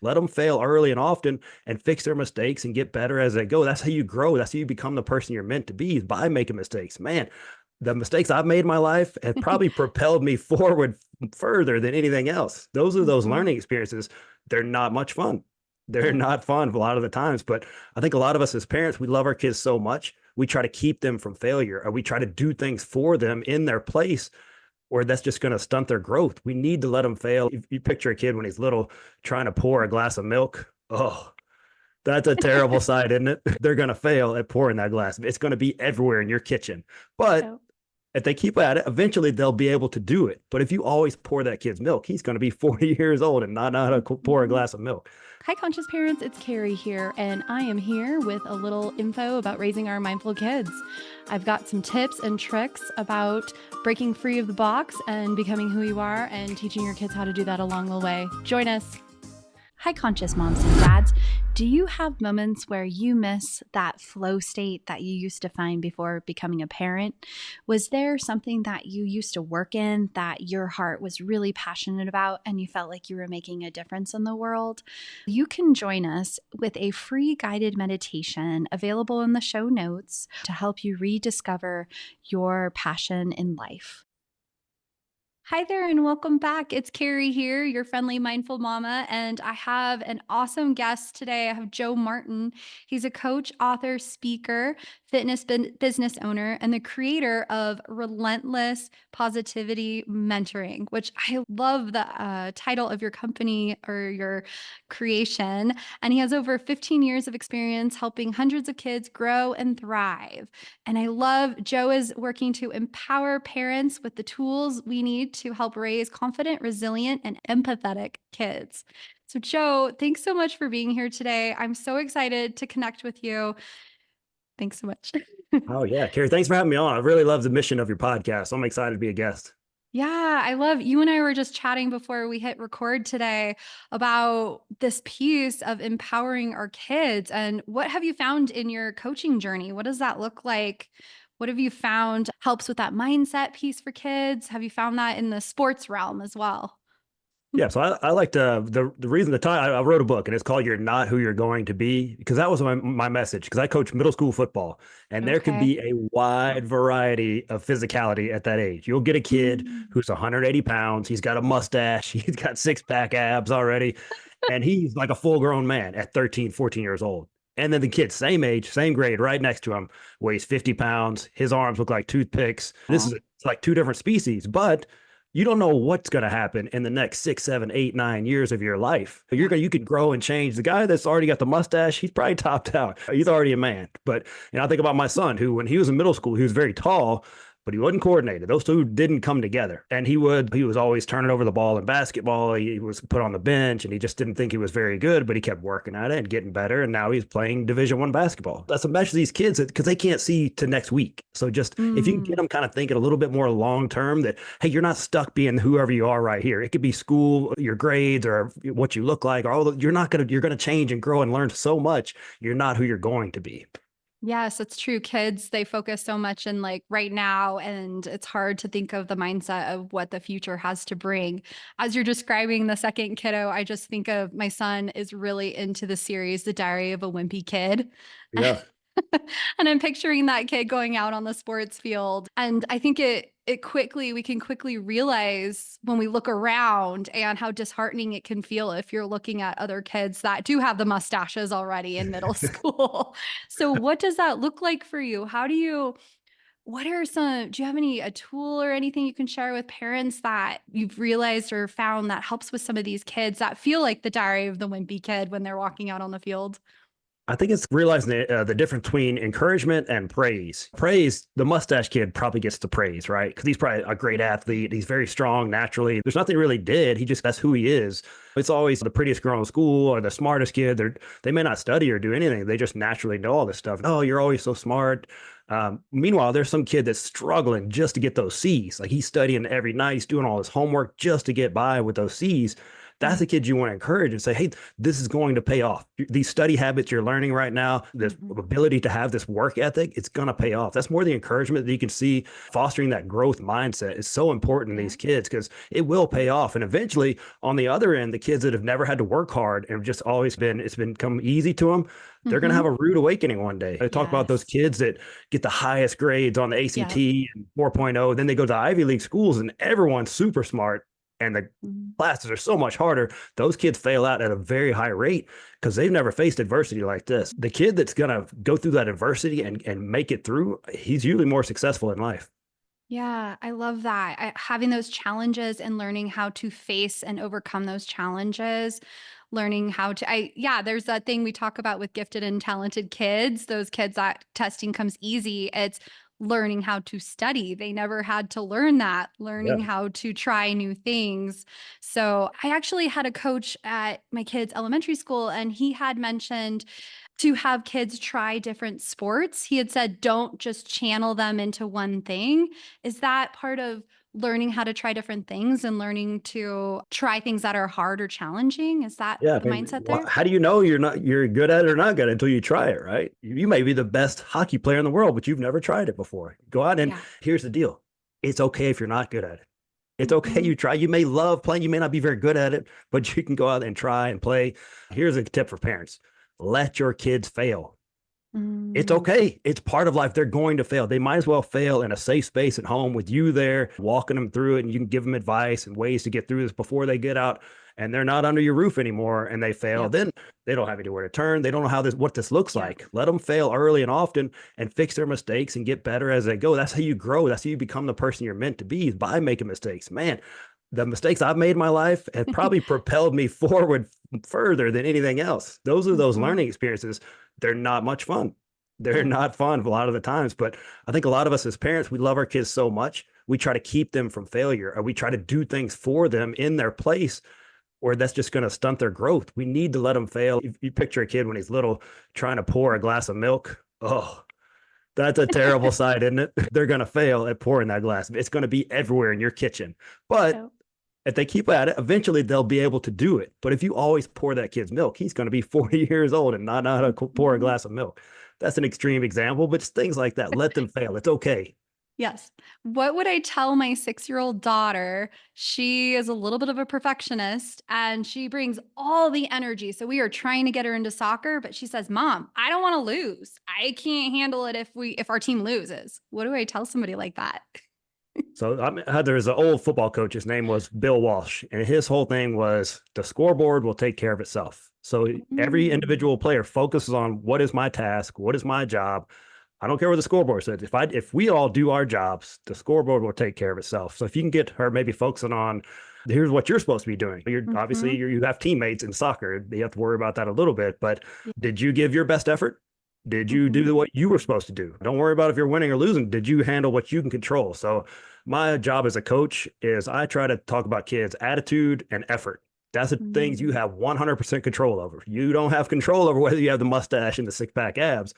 Let them fail early and often and fix their mistakes and get better as they go. That's how you grow. That's how you become the person you're meant to be, is by making mistakes. Man, the mistakes I've made in my life have probably propelled me forward further than anything else. Those are those Mhm. learning experiences. They're not much fun. They're not fun a lot of the times, but I think a lot of us as parents, we love our kids so much. We try to keep them from failure, or we try to do things for them in their place, or that's just going to stunt their growth. We need to let them fail. If you picture a kid when he's little trying to pour a glass of milk. Oh, that's a terrible sight, isn't it? They're going to fail at pouring that glass. It's going to be everywhere in your kitchen. But Yep. if they keep at it, eventually they'll be able to do it. But if you always pour that kid's milk, he's going to be 40 years old and not know how to pour a Mhm. glass of milk. Hi, conscious parents. It's Carrie here, and I am here with a little info about raising our mindful kids. I've got some tips and tricks about breaking free of the box and becoming who you are, and teaching your kids how to do that along the way. Join us. Hi, conscious moms and dads. Do you have moments where you miss that flow state that you used to find before becoming a parent? Was there something that you used to work in that your heart was really passionate about and you felt like you were making a difference in the world? You can join us with a free guided meditation available in the show notes to help you rediscover your passion in life. Hi there, and welcome back. It's Carrie here, your friendly mindful mama, and I have an awesome guest today. I have Joe Martin. He's a coach, author, speaker, business owner, and the creator of Relentless Positivity Mentoring, which I love the title of your company or your creation. And he has over 15 years of experience helping hundreds of kids grow and thrive. And I love Joe is working to empower parents with the tools we need to help raise confident, resilient, and empathetic kids. So, Joe, thanks so much for being here today. I'm so excited to connect with you. Thanks so much. Oh, yeah. Carrie, thanks for having me on. I really love the mission of your podcast. I'm excited to be a guest. Yeah, I love you and I were just chatting before we hit record today about this piece of empowering our kids. And what have you found in your coaching journey? What does that look like? What have you found helps with that mindset piece for kids? Have you found that in the sports realm as well? Yeah, so I like to the reason the time I wrote a book and it's called "You're Not Who You're Going to Be" because that was my message. Because I coach middle school football, and there can Okay. be a wide variety of physicality at that age. You'll get a kid Mm. who's 180 pounds, he's got a mustache, he's got six pack abs already, and he's like a full grown man at 13, 14 years old. And then the kid, same age, same grade, right next to him, weighs 50 pounds. His arms look like toothpicks. This is Oh, it's like two different species, but you don't know what's going to happen in the next 6, 7, 8, 9 years of your life. yeah. You could grow and change. The guy that's already got the mustache, he's probably topped out. He's already a man. But I think about my son, who when he was in middle school, he was very tall, but he wasn't coordinated. Those two didn't come together. And he was always turning over the ball in basketball. He was put on the bench, and he just didn't think he was very good, but he kept working at it and getting better. And now he's playing Division I basketball. That's a message to these kids because they can't see to next week. So just if you can get Mm. them kind of thinking a little bit more long term, that hey, you're not stuck being whoever you are right here. It could be school, your grades, or what you look like, or all you're gonna change and grow and learn so much. You're not who you're going to be. Yes, it's true. Kids, they focus so much in like right now, and it's hard to think of the mindset of what the future has to bring. As you're describing the second kiddo, I just think of my son is really into the series, The Diary of a Wimpy Kid. Yeah. And I'm picturing that kid going out on the sports field. And I think we can quickly realize when we look around and how disheartening it can feel if you're looking at other kids that do have the mustaches already in middle school. So what does that look like for you? What are some, do you have a tool or anything you can share with parents that you've realized or found that helps with some of these kids that feel like the diary of the wimpy kid when they're walking out on the field? I think it's realizing the difference between encouragement and praise. Praise, the mustache kid probably gets the praise, right? Because he's probably a great athlete. He's very strong naturally. There's nothing he really did. That's who he is. It's always the prettiest girl in school or the smartest kid. They may not study or do anything. They just naturally know all this stuff. Oh, you're always so smart. Meanwhile, there's some kid that's struggling just to get those C's. Like he's studying every night. He's doing all his homework just to get by with those C's. That's the kids you want to encourage and say, hey, this is going to pay off. These study habits you're learning right now, this ability to have this work ethic, it's going to pay off. That's more the encouragement that you can see. Fostering that growth mindset is so important in these kids because it will pay off. And eventually, on the other end, the kids that have never had to work hard and just always been, it's been come easy to them, they're going to have a rude awakening one day. I talk about those kids that get the highest grades on the ACT and 4.0, then they go to Ivy League schools and everyone's super smart and the classes are so much harder. Those kids fail out at a very high rate because they've never faced adversity like this. The kid that's going to go through that adversity and make it through, he's usually more successful in life. Yeah, I love that. Having those challenges and learning how to face and overcome those challenges, learning how to, yeah, there's that thing we talk about with gifted and talented kids, those kids that testing comes easy. It's learning how to study. They never had to learn that, learning Yeah. how to try new things. So I actually had a coach at my kids' elementary school, and he had mentioned to have kids try different sports. He had said, don't just channel them into one thing. Is that part of learning how to try different things and learning to try things that are hard or challenging? Is that Yeah, I the mean, mindset there? how do you know you're good at it or not good until you try it, right? You may be the best hockey player in the world, but you've never tried it before. Go out and Yeah. here's the deal. It's okay if you're not good at it. It's okay. Mhm. You try. You may love playing. You may not be very good at it, but you can go out and try and play. Here's a tip for parents. Let your kids fail. It's Mm. okay. It's part of life. They're going to fail. They might as well fail in a safe space at home with you there, walking them through it. And you can give them advice and ways to get through this before they get out and they're not under your roof anymore and they fail. Yep. Then they don't have anywhere to turn. They don't know what this looks Yep. like. Let them fail early and often and fix their mistakes and get better as they go. That's how you grow. That's how you become the person you're meant to be, is by making mistakes. Man, the mistakes I've made in my life have probably propelled me forward further than anything else. Those are those Mhm. learning experiences. They're not much fun. They're not fun a lot of the times, but I think a lot of us as parents, we love our kids so much. We try to keep them from failure, or we try to do things for them in their place, or that's just going to stunt their growth. We need to let them fail. You picture a kid when he's little trying to pour a glass of milk. Oh, that's a terrible sight, isn't it? They're going to fail at pouring that glass. It's going to be everywhere in your kitchen. But Yep. if they keep at it, eventually they'll be able to do it. But if you always pour that kid's milk, he's going to be 40 years old and not know how to pour a Mhm. glass of milk. That's an extreme example, but it's things like that. Let them fail. It's okay. Yes. What would I tell my 6-year-old daughter? She is a little bit of a perfectionist and she brings all the energy. So we are trying to get her into soccer, but she says, "Mom, I don't want to lose. I can't handle it if our team loses." What do I tell somebody like that? So there's an old football coach. His name was Bill Walsh, and his whole thing was the scoreboard will take care of itself. So every Mm. individual player focuses on what is my task, what is my job. I don't care what the scoreboard says. If we all do our jobs, the scoreboard will take care of itself. So if you can get her maybe focusing on here's what you're supposed to be doing. You're obviously Mhm. you have teammates in soccer. You have to worry about that a little bit. But Yeah. did you give your best effort? Did you Mhm. do what you were supposed to do? Don't worry about if you're winning or losing. Did you handle what you can control? So my job as a coach is I try to talk about kids' attitude and effort. That's the things you Mm. have 100% control over. You don't have control over whether you have the mustache and the six pack abs,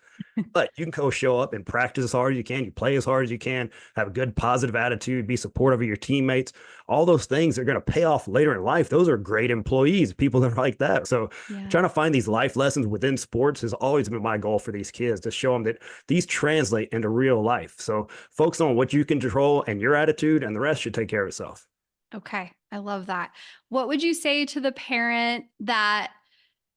but you can go show up and practice as hard as you can. You play as hard as you can, have a good positive attitude, be supportive of your teammates. All those things are going to pay off later in life. Those are great employees, people that are like that. So Yeah. trying to find these life lessons within sports has always been my goal for these kids, to show them that these translate into real life. So focus on what you can control and your attitude, and the rest should take care of itself. Okay. I love that. What would you say to the parent that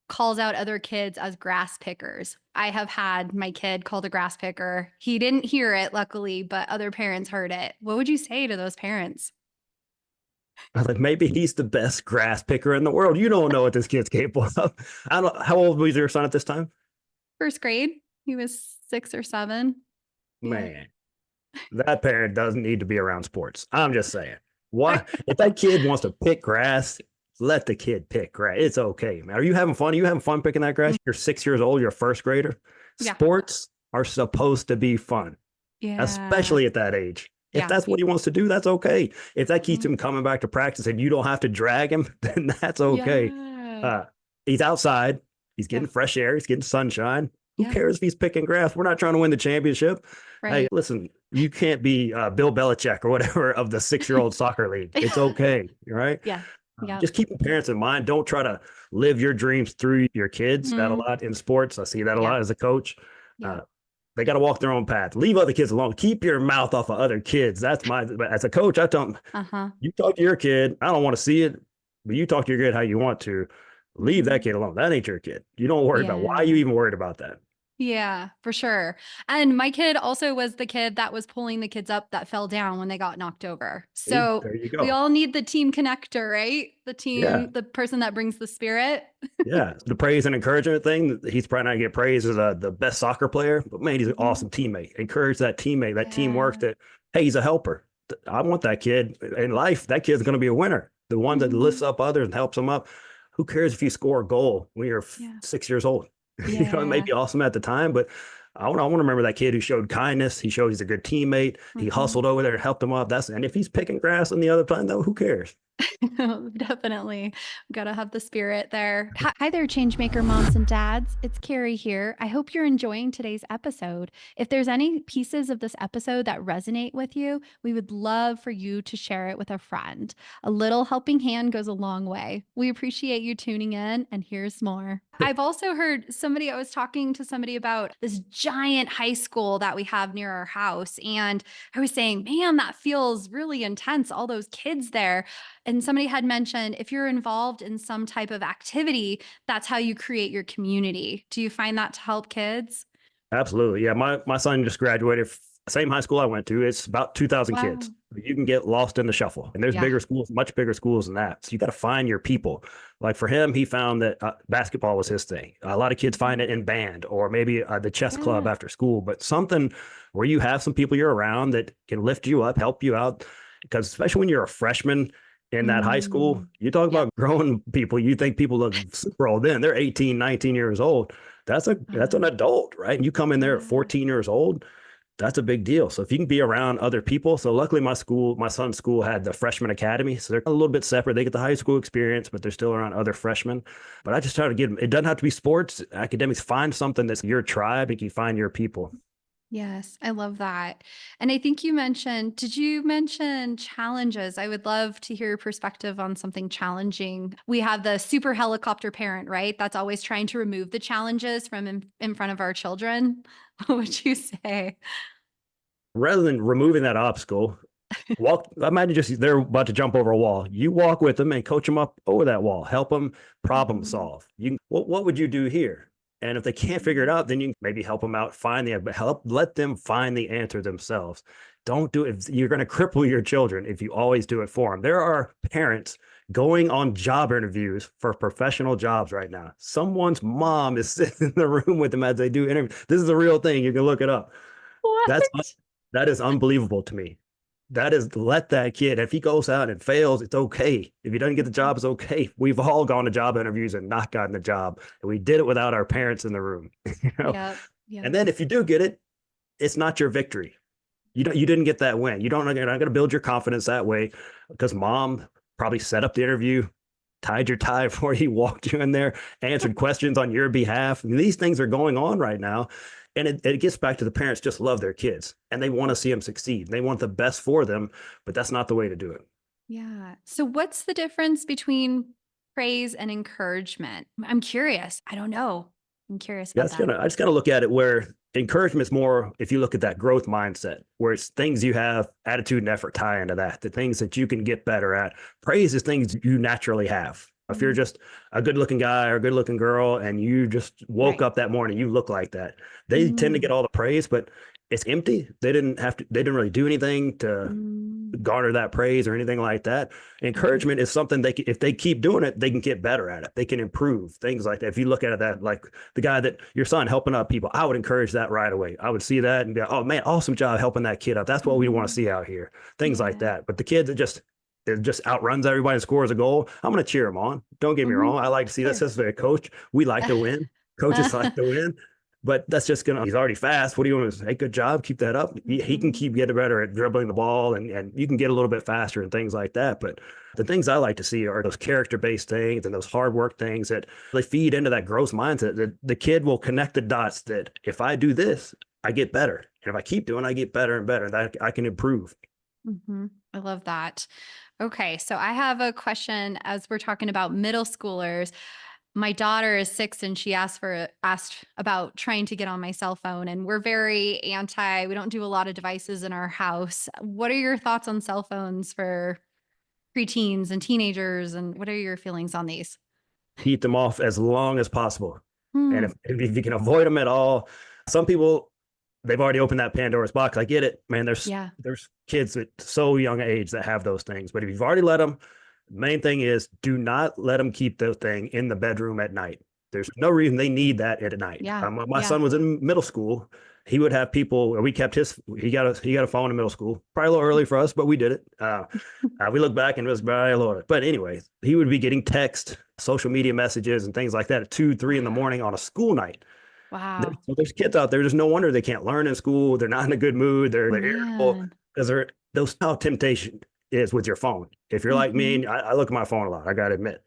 calls out other kids as grass pickers? I have had my kid called a grass picker. He didn't hear it, luckily, but other parents heard it. What would you say to those parents? I was like, maybe he's the best grass picker in the world. You don't know what this kid's capable of. I don't. How old was your son at this time? First grade, he was 6 or 7. Yeah. Man, that parent doesn't need to be around sports. I'm just saying. Why? If that kid wants to pick grass, let the kid pick grass. It's okay, man. Are you having fun? Are you having fun picking that grass? Mm. You're 6 years old. You're a first grader. Yeah. Sports are supposed to be fun, Yeah. especially at that age. If Yeah. that's what he wants to do, that's okay. If that keeps Mhm. him coming back to practice and you don't have to drag him, then that's okay. Yeah. Uh, he's outside. He's Yeah. getting fresh air. He's getting sunshine. Who Yeah. cares if he's picking grass? We're not trying to win the championship. Hey, Right. listen, you can't be Bill Belichick or whatever of the 6-year-old soccer league. It's okay. Right. Yeah. Yep. Just keeping parents in mind. Don't try to live your dreams through your kids. That a Mm, lot in sports. I see that a yep. lot as a coach. Uh, Yep. they got to walk their own path. Leave other kids alone. Keep your mouth off of other kids. That's my. But as a coach, I tell them, Uh-huh. you talk to your kid. I don't want to see it, but you talk to your kid how you want to. Leave that Mhm. kid alone. That ain't your kid. You don't worry about. Why are you Yeah. even worried about that? Yeah, for sure. And my kid also was the kid that was pulling the kids up that fell down when they got knocked over. See, So there you we go. all need the team connector, right? Yeah. The person that brings the spirit. Yeah, the praise and encouragement thing. He's probably not get praised as the best soccer player, but man, he's an Mhm. awesome teammate. Encourage that teammate, that teamwork. Yeah. That hey, he's a helper. I want that kid in life. That kid's going to be a winner. The one that lifts Mhm. up others and helps them up. Who cares if you score a goal when you're Yeah. 6 years old? It may Yeah. be awesome at the time, but I want to remember that kid who showed kindness. He showed he's a good teammate. He Mhm. hustled over there and helped him up. And if he's picking grass on the other side, though, who cares? Definitely. Gotta have the spirit there. Hi there, Changemaker moms and dads. It's Carrie here. I hope you're enjoying today's episode. If there's any pieces of this episode that resonate with you, we would love for you to share it with a friend. A little helping hand goes a long way. We appreciate you tuning in, and here's more. I've also heard I was talking to somebody about this giant high school that we have near our house. And I was saying, man, that feels really intense. All those kids there. And somebody had mentioned if you're involved in some type of activity, that's how you create your community. Do you find that to help kids? Absolutely. Yeah. My son just graduated, same high school I went to. It's about 2,000 kids. Wow. You can get lost in the shuffle. And there's Yeah. bigger schools, much bigger schools than that. So you got to find your people. Like for him, he found that basketball was his thing. A lot of kids find Mhm. it in band or maybe the chess club Yeah. after school, but something where you have some people you're around that can lift you up, help you out. Because especially when you're a freshman in that high school, Mm. you talk Yep. about grown people, you think people look super old then. They're 18, 19 years old. That's an Uh-huh. adult, right? And you come in there at Yeah. 14 years old, that's a big deal. So if you can be around other people, so luckily my son's school had the freshman academy, so they're a little bit separate. They get the high school experience, but they're still around other freshmen. But I just try to get them. It doesn't have to be sports, academics. Find something that's your tribe and you find your people. Yes, I love that. And I think did you mention challenges? I would love to hear your perspective on something challenging. We have the super helicopter parent, right? That's always trying to remove the challenges from in front of our children. What would you say? Rather than removing that obstacle, walk. Imagine just they're about to jump over a wall. You walk with them and coach them up over that wall. Help them problem Mhm. solve. What would you do here? And if they can't figure it Mhm. out, then you maybe help them out, help, let them find the answer themselves. Don't do it. You're going to cripple your children if you always do it for them. There are parents going on job interviews for professional jobs right now. Someone's mom is sitting in the room with them as they do interviews. This is a real thing. You can look it up. That's What? that is unbelievable to me. That is let that kid. If he goes out and fails, it's okay. If he doesn't get the Mhm. job, it's okay. We've all gone to job interviews and not gotten the job, and we did it without our parents in the room. you know. Yep. And Yep. then if you do get it, it's not your victory. You didn't get that win. You're not going to build your confidence that way because mom probably set up the interview, tied your tie before he walked you in there, answered questions on your behalf. I mean, these things are going on right now. And it gets back to the parents just love their kids and they want to see them succeed. They want the best for them, but that's not the way to do it. Yeah. So what's the difference between praise and encouragement? I'm curious. I don't know. I'm curious about that. I just gotta look at it where encouragement is more if you look at that growth mindset, where it's things you have, attitude and effort tie into that, the things that you can get better at. Praise is things you naturally have. If you're Mhm. just a good looking guy or a good looking girl and you just woke Right. up that morning, you look like that. They tend to get Mm. all the praise, but it's empty. They didn't really do anything to Mm. garner that praise or anything like that. Mhm. Encouragement is something if they keep doing it, they can get better at it. They can improve things like that. If you look at it that like the guy that your son helping up people, I would encourage that right away. I would see that and be like, oh man, awesome job helping that kid up. That's what we want to Mhm. see out here. Things like Yeah. that. But the kid that it just outruns everybody and scores a goal. I'm going to cheer him on. Don't get me Mhm. wrong. I like to see that. Sure. Especially a coach. We like to win. Coaches like to win. But that's just gonna. He's already fast. What do you want to say? Hey, good job. Keep that up. He can Mhm. keep getting better at dribbling the ball, and you can get a little bit faster and things like that. But the things I like to see are those character based things and those hard work things that they feed into that growth mindset. That the kid will connect the dots. That if I do this, I get better, and if I keep doing, I get better and better. That I can improve. Mhm. I love that. Okay, so I have a question as we're talking about middle schoolers. My daughter is 6 and she asked about trying to get on my cell phone, and we're very anti. We don't do a lot of devices in our house. What are your thoughts on cell phones for preteens and teenagers, and what are your feelings on these? Keep them off as long as possible. And Hmm. if you can avoid them at all, some people, they've already opened that Pandora's box. I get it, man. Yeah. There's kids at so young age that have those things. But if you've already let them, main thing is do not let them keep the thing in the bedroom at night. There's no reason they need that at night. Yeah. My Yeah. son was in middle school. He would have people. We kept his. He got a phone in middle school. Probably a little early for us, but we did it. We look back and it was by Lord. But anyway, he would be getting text, social media messages, and things like that at 2, 3 in the morning on a school night. Wow. There's kids out there. There's no wonder they can't learn in school. They're not in a good mood. They're irritable Man. because those how temptation is with your phone. If you're like me, Hmm. and I look at my phone a lot. I got to admit,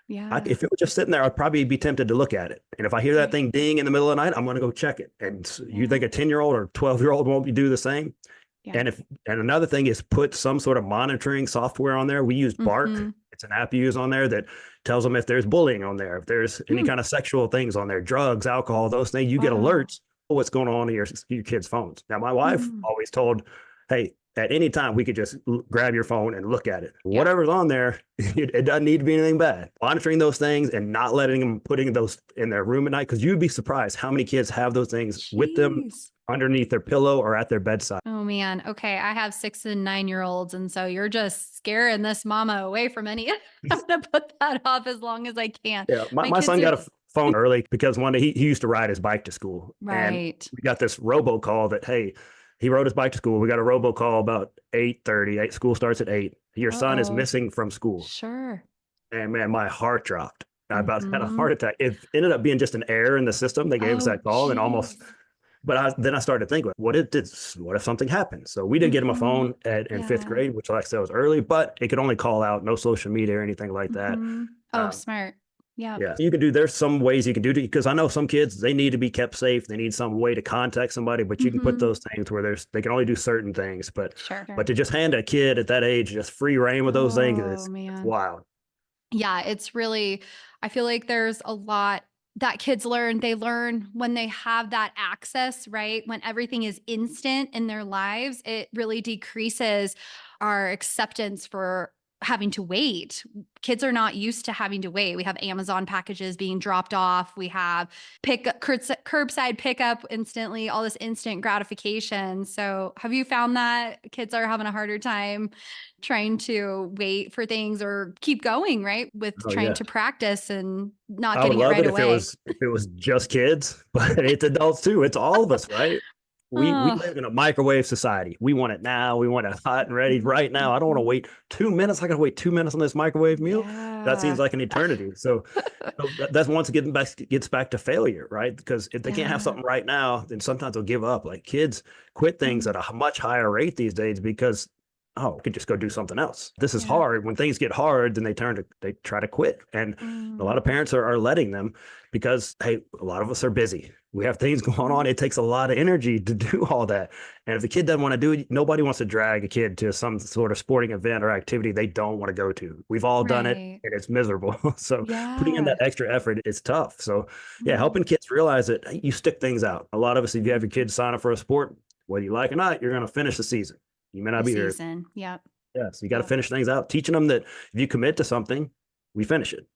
Yeah. if it was just sitting there, I'd probably be tempted to look at it. And if I hear that Right. thing ding in the middle of the night, I'm going to go check it. And you Yeah. think a 10-year-old or 12-year-old won't do the same? Yeah. And another thing is put some sort of monitoring software on there. We use Bark. Hmm. It's an app you use on there that tells them if there's bullying on there, if there's any Hmm. kind of sexual things on there, drugs, alcohol, those things. You get Wow. alerts of what's going on in your kids' phones. Now, my wife Mhm. always told, hey, at any time we could just grab your phone and look at it. Yeah. Whatever's on there, it doesn't need to be anything bad. Monitoring those things and not letting them putting those in their room at night, because you'd be surprised how many kids have those things with them Jeez. underneath their pillow or at their bedside. Oh man. Okay. I have 6 and 9-year-olds. And so you're just scaring this mama away from any. I'm going to put that off as long as I can. Yeah, my, My my kids son are got a phone early because one day he used to ride his bike to school. And right. we got this robocall that, hey, he rode his bike to school. We got a robocall about 8:30. School starts at 8. Your Uh son is oh. missing from school. Sure. And man, my heart dropped. I about had a Hmm. heart attack. It ended up being just an error in the system. They gave us Oh, that call and almost, geez. but then I started to think, what if something happened? So we did get him a Hmm. phone in fifth Yeah. grade, which like I said was early, but it could only call out, no social media or anything like that. Hmm. Oh, Um, smart. Yeah. Yeah, you can do. There's some ways you can do it because I know some kids they need to be kept safe. They need some way to contact somebody, but you can put Hmm. those things where they can only do certain things. Sure. But to just hand a kid at that age just free reign with those things, Oh, it's man. wild. Yeah, it's really I feel like there's a lot that kids learn. They learn when they have that access, right? When everything is instant in their lives, it really decreases our acceptance for having to wait. Kids are not used to having to wait. We have Amazon packages being dropped off. We have curbside pickup instantly, all this instant gratification. So, have you found that kids are having a harder time trying to wait for things or keep going, right? With Oh trying yeah, to practice and not I would getting it love right it if it away. was just kids, but it's adults too. It's all of us, right? We Oh, live in a microwave society. We want it now. We want it hot and ready right now. I don't want to mhm. wait 2 minutes. I got to wait 2 minutes on this microwave meal. That seems Yeah. like an eternity. So that's once it gets back to failure, right? Because if they can't have Yeah. something right now, then sometimes they'll give up. Like kids quit things Mm, at a much higher rate these days because we could just go do something else. This is yeah. hard. When things get hard, then they try to quit. And a lot Mm, of parents are letting them because hey, a lot of us are busy. We have things going on. mhm. It takes a lot of energy to do all that. And if the kid doesn't want to do it, nobody wants to drag a kid to some sort of sporting event or activity they don't want to go to. We've all done it Right. and it's miserable. So putting in that Yeah. extra effort is tough. So yeah, Mm, helping kids realize that hey, you stick things out. A lot of us, if you have your mhm. kids sign up for a sport, whether you like it or not, you're going to finish the season. You may not The be here. season. Yep. Yeah, so you got to Yep. finish things out, teaching them that if you commit to something, we finish it.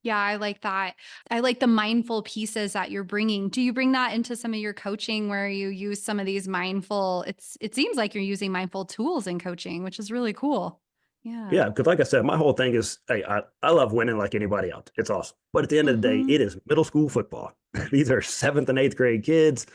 Yeah, I like that. I like the mindful pieces that you're bringing. Do you bring that into some of your coaching where you use some of these mindful it seems like you're using mindful tools in coaching, which is really cool. Yeah. Yeah, because like I said, my whole thing is, hey, I love winning like anybody else. It's awesome. But at the end of the day, Mhm. it is middle school football. These are seventh and eighth grade kids.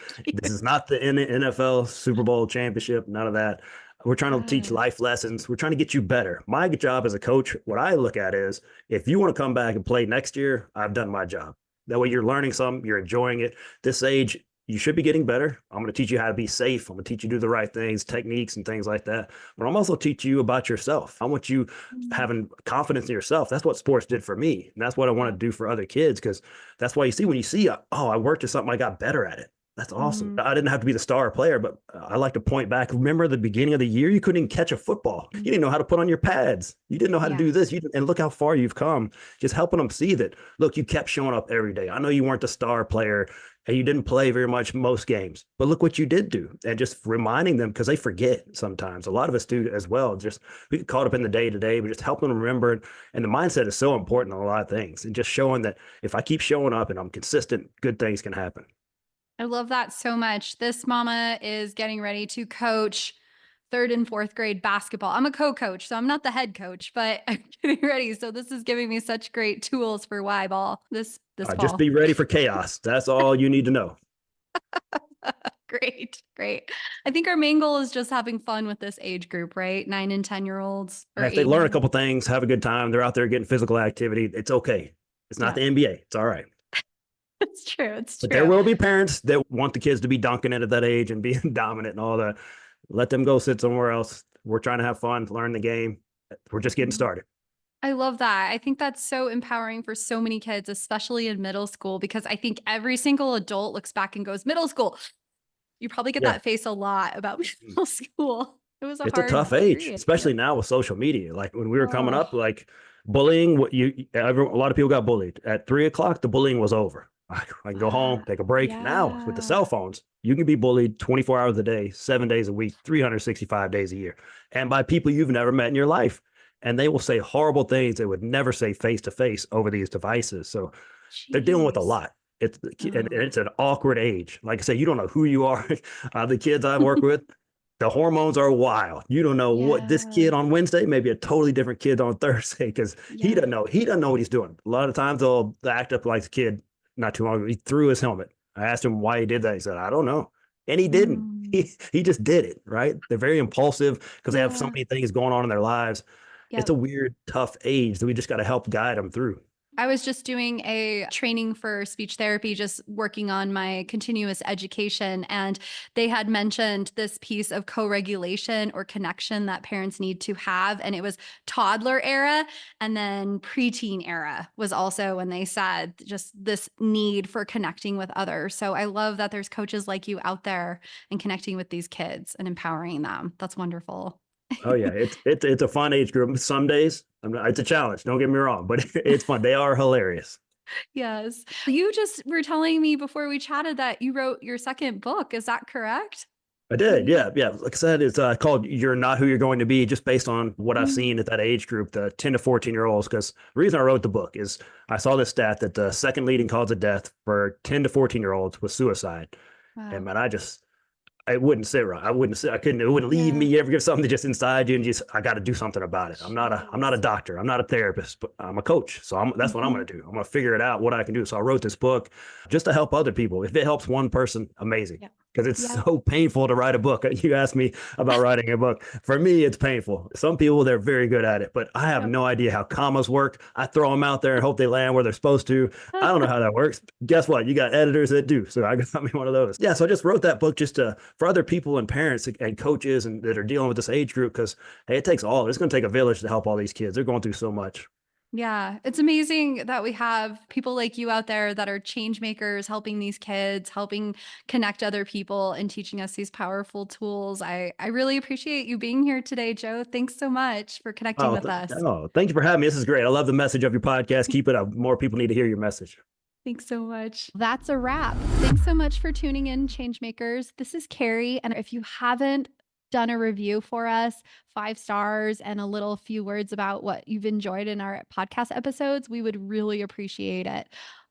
This is not the NFL Super Bowl championship, none of that. We're trying to teach Yeah. life lessons. We're trying to get you better. My job as a coach, what I look at is if you want to come back and play next year, I've done my job. That way you're learning something, you're enjoying it. This age, you should be getting better. I'm going to teach you how to be safe. I'm going to teach you to do the right things, techniques, and things like that. But I'm also teach you about yourself. I want you Mm. having confidence in yourself. That's what sports did for me. And that's what I want Yeah. to do for other kids because that's why you see when you see, oh, I worked at something, I got better at it. That's awesome. Mm, I didn't have to be the star player, but I like to point back. Remember the beginning of the year, you couldn't even catch a football. You didn't know how to put on your pads. You didn't know how to yeah. do this. And look how far you've come. Just helping them see that, look, you kept showing up every day. I know you weren't the star player and you didn't play very much most games, but look what you did do. And just reminding them, because they forget sometimes. A lot of us do as well. Just we get caught up in the day to day, but just helping them remember. And the mindset is so important in a lot of things. And just showing that if I keep showing up and I'm consistent, good things can happen. I love that so much. This mama is getting ready to coach third and fourth grade basketball. I'm a co-coach, so I'm not the head coach, but I'm getting ready. So this is giving me such great tools for Y ball this Just fall. be ready for chaos. That's all you need to know. Great, great. I think our main goal is just having fun with this age group, right? 9 and 10-year-olds or If they eight, learn a 9. couple things, have a good time, they're out there getting physical activity, it's okay. It's not Yeah, the NBA. It's all right. it's true. It's But there true. will be parents that want the kids to be dunking it at that age and being dominant and all that. Let them go sit somewhere else. We're trying to have fun, learn the game. We're just getting Mhm. started. I love that. I think that's so empowering for so many kids, especially in middle school, because I think every single adult looks back and goes, middle school. You probably get Yeah. that face a lot about middle school. It was a It's a hard tough age, period. especially Yep. now with social media. Like when we were coming Oh, up, like bullying, a lot of people got bullied at 3 o'clock. The bullying was over. I can go home, wow. take a break. Now with the cell Yeah. phones, you can be bullied 24 hours a day, 7 days a week, 365 days a year, and by people you've never met in your life. And they will say horrible things they would never say face to face over these devices. So they're dealing with a Jeez. lot. It's and Oh, it's an awkward age. Like I say, you don't know who you are. The kids I work with, the hormones are wild. You don't know what this yeah. kid on Wednesday may be a totally different kid on Thursday because he Yeah. doesn't know. He doesn't know what he's doing. A lot of times they'll act up like the kid not too long ago. He threw his helmet. I asked him why he did that. He said, I don't know. And he didn't. Mm, He just did it, right? They're very impulsive because they have so yeah. many things going on in their lives. It's a Yep. weird, tough age that we just got to help guide them through. I was just doing a training for speech therapy, just working on my continuous education. And they had mentioned this piece of co regulation or connection that parents need to have. And it was toddler era. And then preteen era was also when they said just this need for connecting with others. So I love that there's coaches like you out there and connecting with these kids and empowering them. That's wonderful. Oh yeah, it's a fun age group. Some days it's a challenge. Don't get me wrong, but it's fun. They are hilarious. Yes. You just were telling me before we chatted that you wrote your second book. Is that correct? I did, yeah, yeah. Like I said, it's called "You're Not Who You're Going to Be," just based on what I've Mm, seen at that age group, the 10 to 14-year-olds. Because the reason I wrote the book is I saw this stat that the second leading cause of death for 10 to 14-year-olds was suicide, and wow. man, it wouldn't sit right. I wouldn't sit. I couldn't. It wouldn't leave me. Yeah. You ever get something just inside you, and just I got to do something about it. I'm not a Jeez. doctor. I'm not a therapist, but I'm a coach. So that's what I'm Mhm. going to do. I'm going to figure it out what I can do. So I wrote this book just to help other people. If it helps one person, amazing. Yep. Because it's Yep. so painful to write a book. You asked me about writing a book. For me, it's painful. Some people they're very good at it, but I have Yep. no idea how commas work. I throw them out there and hope they land where they're supposed to. I don't know how that works. Guess what? You got editors that do. So I got me one of those. Yeah. So I just wrote that book just to for other people and parents and coaches and that are dealing with this age group because hey, it takes all. It's going to take a village to help all these kids. They're going through so much. Yeah, it's amazing that we have people like you out there that are change makers, helping these kids, helping connect other people, and teaching us these powerful tools. I really appreciate you being here today, Joe. Thanks so much for connecting with us. Thank you for having me. This is great. I love the message of your podcast. Keep it up. More people need to hear your message. Thanks so much. That's a wrap. Thanks so much for tuning in, Changemakers. This is Carrie. And if you haven't done a review for us, 5 stars and a little few words about what you've enjoyed in our podcast episodes, we would really appreciate it.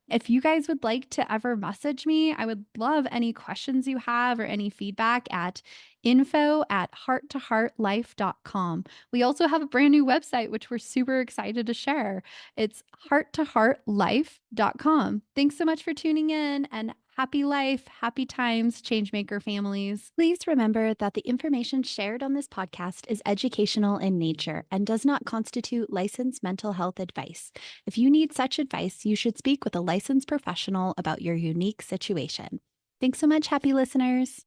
If you guys would like to ever message me, I would love any questions you have or any feedback at info@hearttoheartlife.com. We also have a brand new website, which we're super excited to share. It's hearttoheartlife.com. Thanks so much for tuning in and happy life, happy times, Changemaker families. Please remember that the information shared on this podcast is educational in nature and does not constitute licensed mental health advice. If you need such advice, you should speak with a licensed professional about your unique situation. Thanks so much, happy listeners.